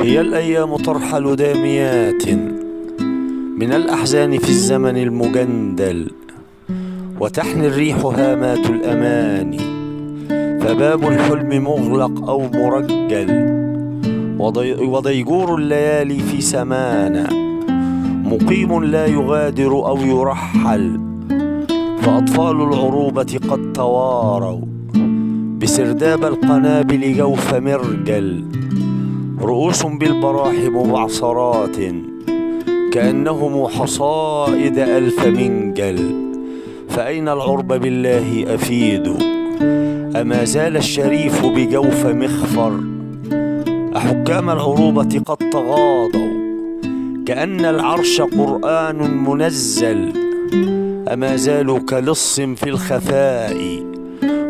هي الأيام ترحل داميات من الأحزان في الزمن المجندل، وتحني الريح هامات الأماني، فباب الحلم مغلق أو مرجل، وضيجور الليالي في سمانا مقيم لا يغادر أو يرحل، فأطفال العروبة قد تواروا بسرداب القنابل جوف مرجل، رؤوس بالبراح مبعصرات كأنهم حصائد ألف منجل، فأين العرب بالله أفيد؟ أما زال الشريف بجوف مخفر، أحكام العروبة قد تغاضوا كأن العرش قرآن منزل، أما زالوا كلص في الخفاء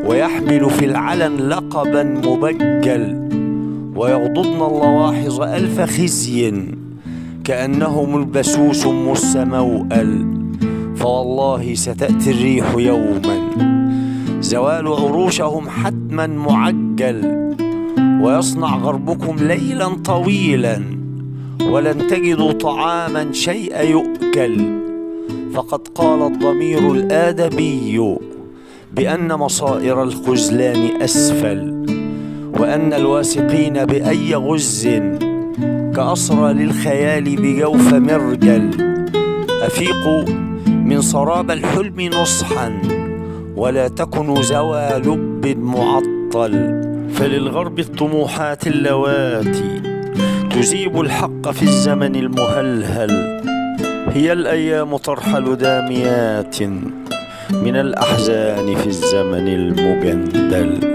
ويحمل في العلن لقبا مبجل، ويغضضن اللواحظ ألف خزي كأنهم البسوس السموأل، فوالله ستأتي الريح يوما زوال عروشهم حتما معجل، ويصنع غربكم ليلا طويلا ولن تجدوا طعاما شيء يؤكل، فقد قال الضمير الآدبي بأن مصائر الخذلان أسفل، وأن الواثقين بأي غز كأسرى للخيال بجوف مرجل، أفيقوا من سراب الحلم نصحا ولا تكونوا ذوى لب معطل، فللغرب الطموحات اللواتي تذيب الحق في الزمن المهلهل، هي الأيام ترحل داميات من الأحزان في الزمن المجندل.